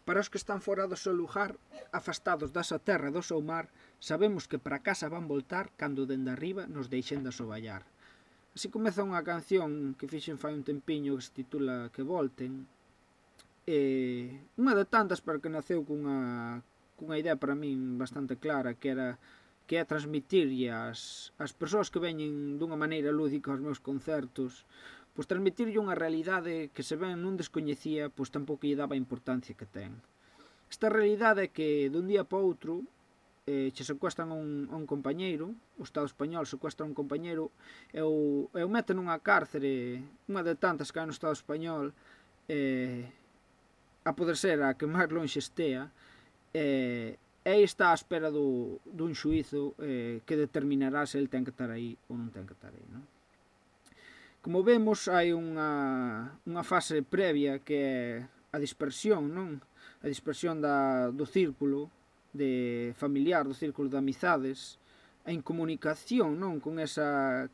Para os que están fora do seu lugar, afastados da súa terra e do seu mar, sabemos que para casa van voltar cando dende arriba nos deixen de asoballar. Así comeza unha canción que fixen fai un tempiño que se titula Que volten. Unha de tantas, pero que naceu cunha idea para min bastante clara, que é transmitirlle ás persoas que veñen dunha maneira lúdica aos meus concertos, pois transmitirlle unha realidade que se ben non descoñecía, pois tampouco lle daba a importancia que ten. Esta realidade é que dun día para outro che secuestran a un compañeiro, o Estado español secuestra a un compañeiro e o mete nunha cárcere, unha de tantas que hai no Estado español, a poder ser a que máis longe estea, e aí está á espera dun xuízo que determinará se el ten que estar aí ou non ten que estar aí, non? Como vemos, hai unha fase previa que é a dispersión, non? A dispersión do círculo de familiar, do círculo de amizades, a incomunicación, non? Con esa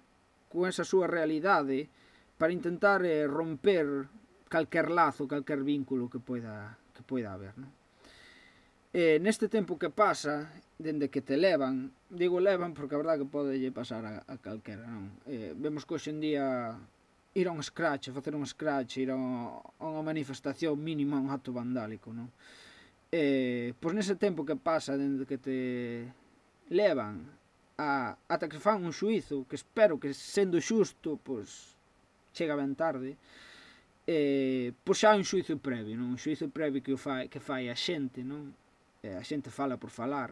súa realidade para intentar romper calquer lazo, calquer vínculo que poida haber, non? Neste tempo que pasa, dende que te levan, digo levan porque a verdade que pode pasar a calquera, non? Vemos que hoxe en día ir a un scratch, facer un scratch, ir a unha manifestación mínima, un acto vandálico, non? Pois nese tempo que pasa, dende que te levan ata que fan un xuízo, que espero que sendo xusto, pois chega ben tarde, pois xa hai un xuízo previo, non? Un xuízo previo que fai a xente, non? A xente fala por falar,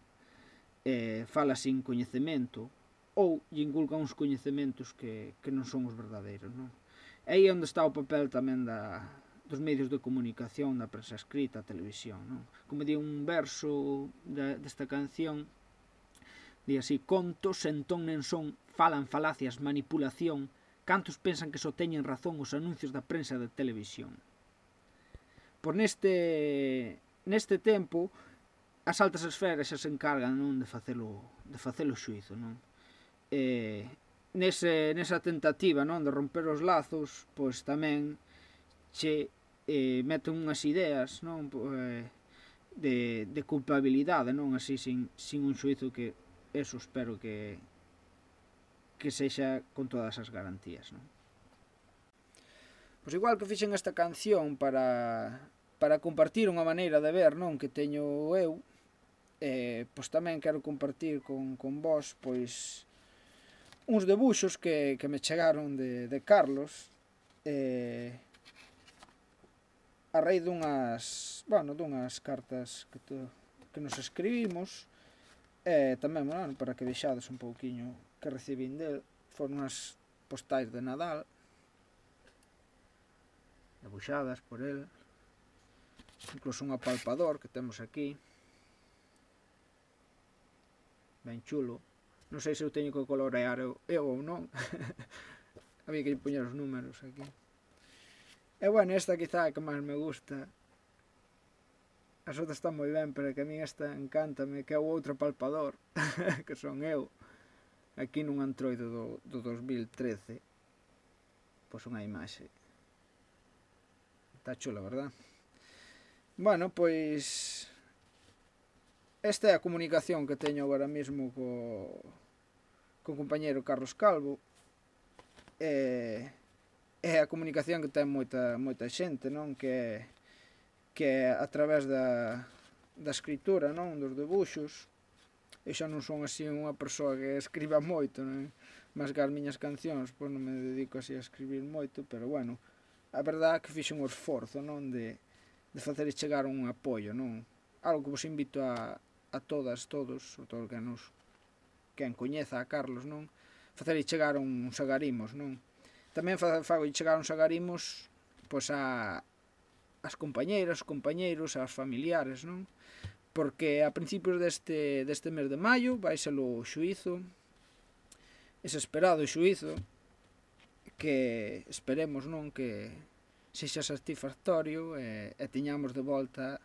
fala sin coñecemento, ou lle inculcan uns coñecementos que non son os verdadeiros, non? Aí é onde está o papel tamén dos medios de comunicación, da prensa escrita, a televisión, non? Como di un verso desta canción, di así: contos, entón nen son, falan falacias, manipulación, cantos pensan que só teñen razón os anuncios da prensa e da televisión. Por neste tempo, as altas esferas xa se encargan, non, de facelo xuízo, non? Nesa tentativa, non, de romper os lazos, pois tamén che meten unhas ideas, non, de culpabilidade, non, así sin un xuízo que eso espero que sexa con todas as garantías, non? Pois igual que fixen esta canción para compartir unha maneira de ver, non, que teño eu, pois tamén quero compartir con vos, pois uns debuxos que me chegaron de Carlos, a raíz dunhas cartas que nos escribimos, tamén, bueno, para que vexades un pouquiño que recibín del, foron unhas postais de Nadal, debuxadas por el, incluso un apalpador que temos aquí, ben chulo. Non sei se eu teño que colorear eu ou non. Había que poñer os números aquí. E bueno, esta quizá é que máis me gusta. As outras están moi ben, pero que a mí esta encántame, que é o outro apalpador, que son eu, aquí nun Android do 2013. Pois unha imaxe. Está chula, verdad? Bueno, pois esta é a comunicación que teño agora mesmo co compañeiro Carlos Calvo. É a comunicación que ten moita xente, non? Que é a través da escritura, non? Dos debuxos. Eu xa non son así unha persoa que escriba moito, non? Mas que as miñas cancións, pois non me dedico así a escribir moito, pero bueno, a verdade é que fixen un esforzo, non? De facer chegar un apoio, non? Algo que vos invito a todas, todos, sobre todo quen coñeza a Carlos, non? Facer chegar uns agarimos, non? Tamén fago chegar uns agarimos, pois as compañeiras, compañeiros, aos familiares, non? Porque a principios deste mes de maio vai ser o xuízo, ese esperado xuízo, que esperemos, non, que sexa satisfactorio e teñamos de volta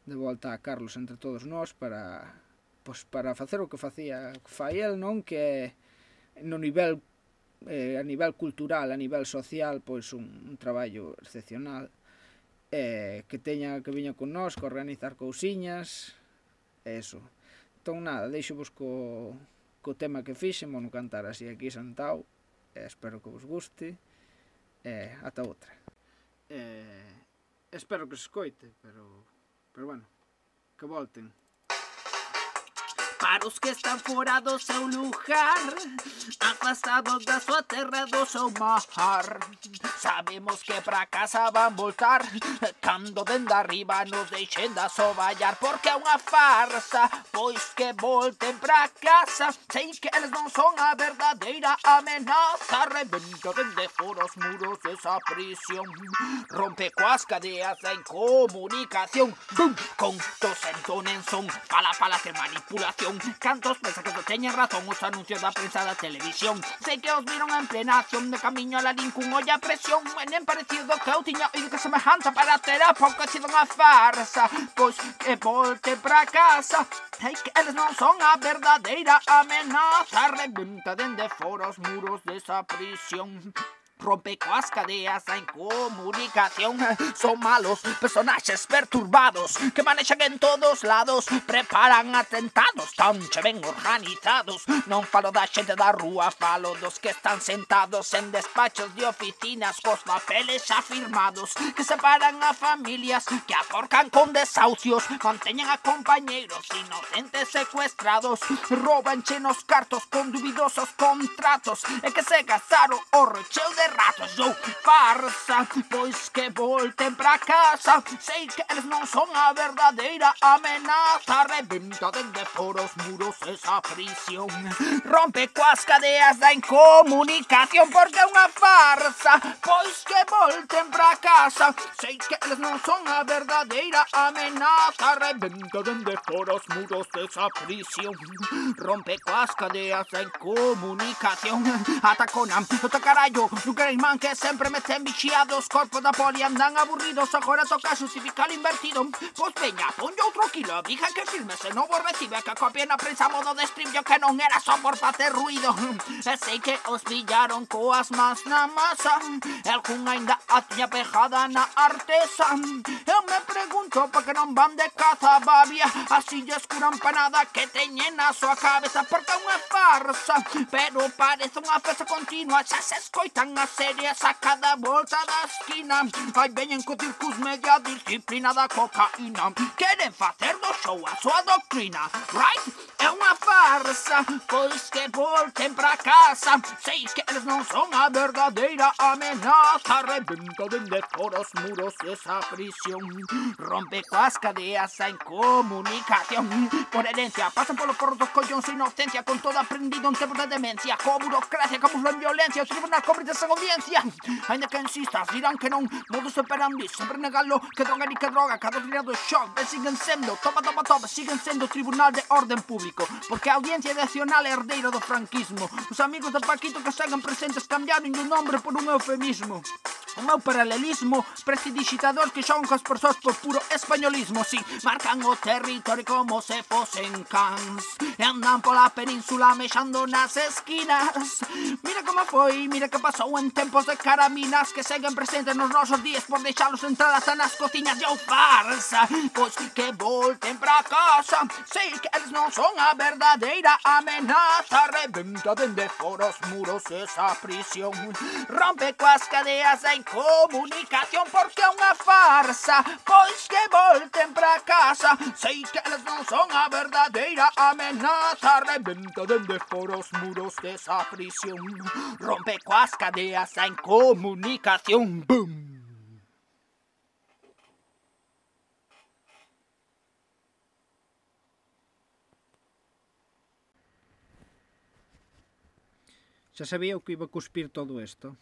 a Carlos entre todos nós para facer o que fai el, non, que no nivel a nivel cultural, a nivel social, pois un traballo excepcional, que viña con nós, que organizar cousiñas, eso. Entón nada, deixo-vos co tema que fixen, mono cantar así aquí sentado, espero que vos guste, ata outra. Espero que se escoite, pero bueno, que volten. Para os que están fora do seu lugar, afastados da súa terra, do seu mar, sabemos que pra casa van voltar, cando dende arriba nos deixen de asoballar, porque é unha farsa, pois que volten pra casa, sei que eles non son a verdadeira amenaza, rebenta dende fora os muros desa prisión, rompe coas cadeas da incomunicación, bum, contos entonen son, fala que manipulación. Cantos pensan que non teñen razón os anuncios da prensa da televisión. Sei que os viron en plena acción de camiño a la Lincoln, olla a presión. E nem parecido que eu tiña oído que semejante para ter a pouco sido unha farsa. Pois que volte pra casa, sei que eles non son a verdadeira amenaza. Rebenta dende fora os muros desa prisión, rompe coas cadeas da incomunicación. Son malos personaxes perturbados que manexan en todos lados, preparan atentados tan che ben organizados. Non falo da xente da rúa, falo dos que están sentados en despachos de oficinas cos papeles xa firmados, que separan a familias, que aforcan con desahucios, manteñen a compañeiros inocentes secuestrados, roban chenos cartos con dubidosos contratos e que se gastaron o recheo de ratos. Yo, farsa, pois que volten pra casa, sei que eles non son a verdadeira amenaza. Rebenta dende fora os muros esa prisión, rompe coas cadeas da incomunicación, porque é unha farsa, pois que volten pra casa, sei que eles non son a verdadeira amenaza. Rebenta dende fora os muros desa prisión, rompe coas cadeas da incomunicación. Ata Conan, ata carallo, man que sempre meten vixiados, corpos da poli andan aburridos, agora toca justificar invertido. Pois veña, ponlle outro kilo, diga que firme se non vos recibe, que copien a prensa modo de estribio, que non era só por facer ruido. E sei que os pillaron coas más na masa, e algún ainda a tiña pejada na artesa. Eu me pregunto pa que non van de caza babia, así lles curan pa nada que teñen na súa cabeza, porque é unha farsa, pero parece unha festa continua, xa se escoitan as series a cada volta da esquina. Aí veñen co circus media disciplina da cocaína, queren facer do show a súa doctrina, right? É unha farsa, pois que volten pra casa, sei que eles non son a verdadeira amenaza. Rebenta dende fora os muros desa prisión, rompe coas cadeas da incomunicación. Por herencia, pasan polo forro dos collóns e inocencia, con todo aprendido en tempos de demencia, coa burocracia camuflan violencia, os tribunais cómplices en audiencia. Ainda que insistas, dirán que non, modus operandi, sempre negalo, que droga ni que droga, cada día do shock, siguen sendo, siguen sendo tribunal de orden público, porque a audiencia nacional é herdeira do franquismo. Os amigos de Paquito que seguen presentes cambiaron o nombre por un eufemismo. O meu paralelismo, prestidigitadores que xogan coas persoas por puro españolismo, si, marcan o territorio como se fosen cans, e andan pola península mexando nas esquinas. Mira como foi, mira que pasou en tempos de caraminas, que seguen presentes nos nosos días por deixalos entrar hasta nas cociñas. Eu farsa, pois que volten pra casa, sei que eles non son a verdadeira amenaza. Rebenta dende fora os muros esa prisión, rompe coas cadeas da incomunicación, porque é unha farsa, pois que volten pra casa, sei que eles non son a verdadeira amenaza. Rebenta dende fora os muros desa prisión, rompe coas cadeas da incomunicación. Boom! Xa sabía que iba a cuspir todo isto.